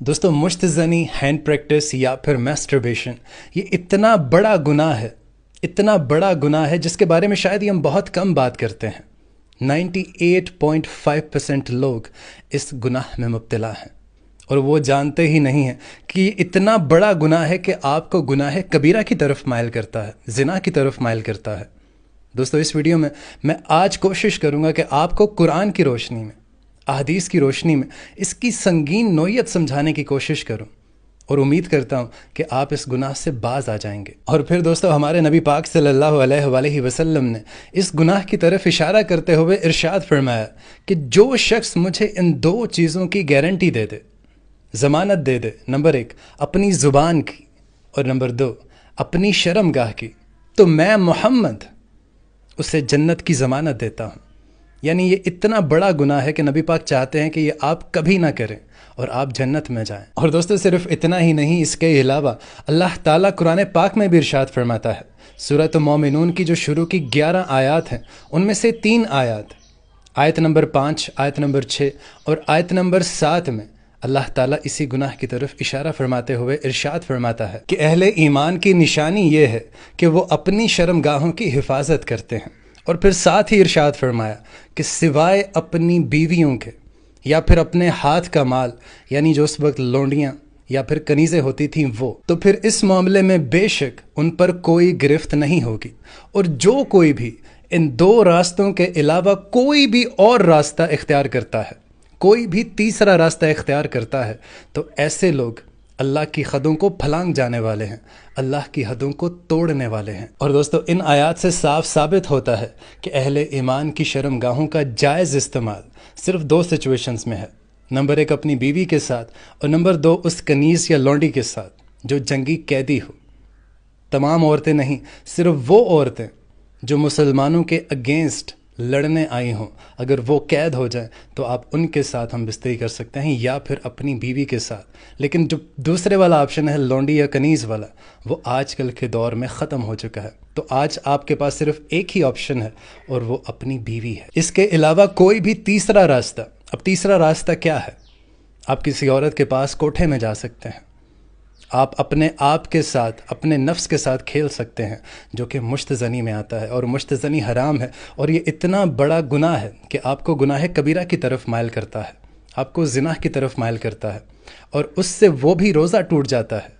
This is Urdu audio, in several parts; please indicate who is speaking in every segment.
Speaker 1: دوستوں مشت زنی، ہینڈ پریکٹس یا پھر میسٹربیشن، یہ اتنا بڑا گناہ ہے، اتنا بڑا گناہ ہے جس کے بارے میں شاید ہی ہم بہت کم بات کرتے ہیں۔ 98.5% لوگ اس گناہ میں مبتلا ہیں اور وہ جانتے ہی نہیں ہیں کہ یہ اتنا بڑا گناہ ہے کہ آپ کو گناہ کبیرہ کی طرف مائل کرتا ہے، زنا کی طرف مائل کرتا ہے۔ دوستو اس ویڈیو میں آج کوشش کروں گا کہ آپ کو قرآن کی روشنی میں، احادیث کی روشنی میں اس کی سنگین نوعیت سمجھانے کی کوشش کروں، اور امید کرتا ہوں کہ آپ اس گناہ سے باز آ جائیں گے۔ اور پھر دوستو ہمارے نبی پاک صلی اللہ علیہ وآلہ وسلم نے اس گناہ کی طرف اشارہ کرتے ہوئے ارشاد فرمایا کہ جو شخص مجھے ان دو چیزوں کی گارنٹی دے دے، ضمانت دے دے، نمبر 1 اپنی زبان کی اور نمبر 2 اپنی شرمگاہ کی، تو میں محمد اسے جنت کی ضمانت دیتا ہوں۔ یعنی یہ اتنا بڑا گناہ ہے کہ نبی پاک چاہتے ہیں کہ یہ آپ کبھی نہ کریں اور آپ جنت میں جائیں۔ اور دوستو صرف اتنا ہی نہیں، اس کے علاوہ اللہ تعالیٰ قرآن پاک میں بھی ارشاد فرماتا ہے۔ سورۃ مومنون کی جو شروع کی 11 آیات ہیں، ان میں سے 3 آیات، آیت نمبر 5، آیت نمبر 6 اور آیت نمبر 7 میں اللہ تعالیٰ اسی گناہ کی طرف اشارہ فرماتے ہوئے ارشاد فرماتا ہے کہ اہل ایمان کی نشانی یہ ہے کہ وہ اپنی شرمگاہوں کی حفاظت کرتے ہیں، اور پھر ساتھ ہی ارشاد فرمایا کہ سوائے اپنی بیویوں کے یا پھر اپنے ہاتھ کا مال، یعنی جو اس وقت لونڈیاں یا پھر کنیزیں ہوتی تھیں وہ، تو پھر اس معاملے میں بے شک ان پر کوئی گرفت نہیں ہوگی۔ اور جو کوئی بھی ان 2 راستوں کے علاوہ کوئی بھی اور راستہ اختیار کرتا ہے، کوئی بھی تیسرا راستہ اختیار کرتا ہے، تو ایسے لوگ اللہ کی حدوں کو پھلانگ جانے والے ہیں، اللہ کی حدوں کو توڑنے والے ہیں۔ اور دوستو ان آیات سے صاف ثابت ہوتا ہے کہ اہل ایمان کی شرمگاہوں کا جائز استعمال صرف 2 سچویشنز میں ہے، نمبر 1 اپنی بیوی کے ساتھ، اور نمبر 2 اس کنیز یا لونڈی کے ساتھ جو جنگی قیدی ہو۔ تمام عورتیں نہیں، صرف وہ عورتیں جو مسلمانوں کے اگینسٹ لڑنے آئی ہوں، اگر وہ قید ہو جائیں تو آپ ان کے ساتھ ہم بستری کر سکتے ہیں، یا پھر اپنی بیوی کے ساتھ۔ لیکن جو دوسرے والا آپشن ہے، لونڈی یا کنیز والا، وہ آج کل کے دور میں ختم ہو چکا ہے۔ تو آج آپ کے پاس صرف ایک ہی آپشن ہے، اور وہ اپنی بیوی ہے۔ اس کے علاوہ کوئی بھی تیسرا راستہ، اب تیسرا راستہ کیا ہے؟ آپ کسی عورت کے پاس کوٹھے میں جا سکتے ہیں، آپ اپنے آپ کے ساتھ، اپنے نفس کے ساتھ کھیل سکتے ہیں، جو کہ مشت زنی میں آتا ہے، اور مشت زنی حرام ہے، اور یہ اتنا بڑا گناہ ہے کہ آپ کو گناہ کبیرہ کی طرف مائل کرتا ہے، آپ کو زنا کی طرف مائل کرتا ہے، اور اس سے وہ بھی روزہ ٹوٹ جاتا ہے،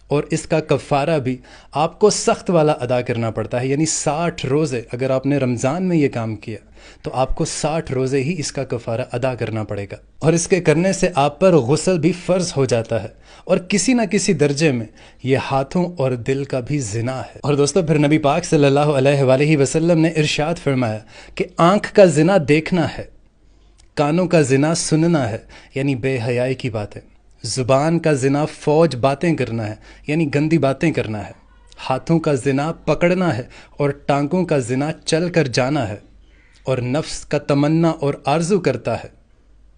Speaker 1: اور اس کا کفارہ بھی آپ کو سخت والا ادا کرنا پڑتا ہے۔ یعنی 60 روزے، اگر آپ نے رمضان میں یہ کام کیا تو آپ کو 60 روزے ہی اس کا کفارہ ادا کرنا پڑے گا، اور اس کے کرنے سے آپ پر غسل بھی فرض ہو جاتا ہے، اور کسی نہ کسی درجے میں یہ ہاتھوں اور دل کا بھی زنا ہے۔ اور دوستو پھر نبی پاک صلی اللہ علیہ وآلہ وسلم نے ارشاد فرمایا کہ آنکھ کا زنا دیکھنا ہے، کانوں کا زنا سننا ہے، یعنی بے حیائی کی باتیں، زبان کا زنا فوج باتیں کرنا ہے، یعنی گندی باتیں کرنا ہے، ہاتھوں کا زنا پکڑنا ہے، اور ٹانگوں کا زنا چل کر جانا ہے، اور نفس کا تمنا اور آرزو کرتا ہے،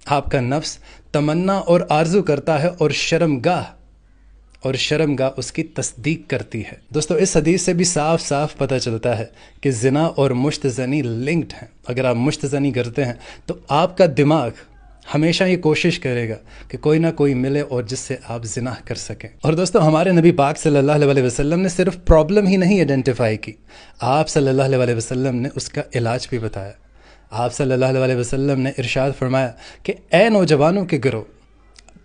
Speaker 1: آپ کا نفس تمنا اور آرزو کرتا ہے، اور شرمگاہ اس کی تصدیق کرتی ہے۔ دوستو اس حدیث سے بھی صاف صاف پتہ چلتا ہے کہ زنا اور مشت زنی لنکڈ ہیں۔ اگر آپ مشت زنی کرتے ہیں تو آپ کا دماغ ہمیشہ یہ کوشش کرے گا کہ کوئی نہ کوئی ملے اور جس سے آپ زنا کر سکیں۔ اور دوستو ہمارے نبی پاک صلی اللہ علیہ وسلم نے صرف پرابلم ہی نہیں آئیڈینٹیفائی کی، آپ صلی اللہ علیہ وسلم نے اس کا علاج بھی بتایا۔ آپ صلی اللہ علیہ وسلم نے ارشاد فرمایا کہ اے نوجوانوں کے گروہ،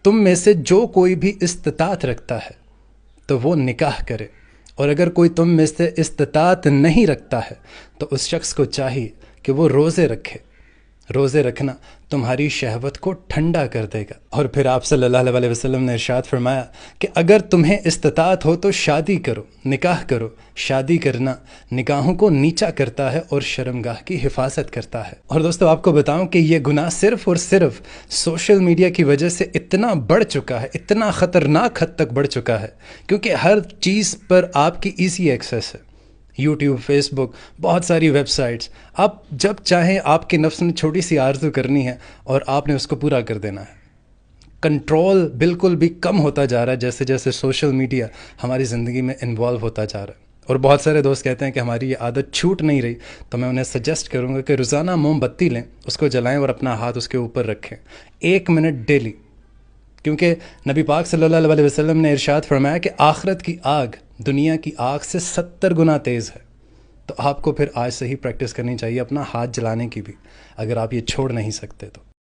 Speaker 1: تم میں سے جو کوئی بھی استطاعت رکھتا ہے تو وہ نکاح کرے، اور اگر کوئی تم میں سے استطاعت نہیں رکھتا ہے تو اس شخص کو چاہیے کہ وہ روزے رکھے۔ روزے رکھنا تمہاری شہوت کو ٹھنڈا کر دے گا۔ اور پھر آپ صلی اللہ علیہ وسلم نے ارشاد فرمایا کہ اگر تمہیں استطاعت ہو تو شادی کرو، نکاح کرو۔ شادی کرنا نکاحوں کو نیچا کرتا ہے اور شرمگاہ کی حفاظت کرتا ہے۔ اور دوستو آپ کو بتاؤں کہ یہ گناہ صرف اور صرف سوشل میڈیا کی وجہ سے اتنا بڑھ چکا ہے، اتنا خطرناک حد تک بڑھ چکا ہے، کیونکہ ہر چیز پر آپ کی ایزی ایکسیس ہے، یوٹیوب، فیس بک، بہت ساری ویب سائٹس، آپ جب چاہیں آپ کے نفس نے چھوٹی سی آرزو کرنی ہے اور آپ نے اس کو پورا کر دینا ہے۔ کنٹرول بالکل بھی کم ہوتا جا رہا ہے جیسے جیسے سوشل میڈیا ہماری زندگی میں انوالو ہوتا جا رہا ہے، اور بہت سارے دوست کہتے ہیں کہ ہماری یہ عادت چھوٹ نہیں رہی، تو میں انہیں سجیسٹ کروں گا کہ روزانہ موم بتی لیں، اس کو جلائیں اور اپنا ہاتھ اس کے اوپر رکھیں 1 منٹ ڈیلی، کیونکہ نبی پاک صلی اللہ علیہ وسلم نے ارشاد فرمایا کہ آخرت کی آگ دنیا کی آگ سے 70 گنا تیز ہے. تو آپ کو پھر آج سے ہی پریکٹس کرنی چاہیے اپنا ہاتھ جلانے کی بھی، اگر آپ یہ چھوڑ نہیں سکتے تو.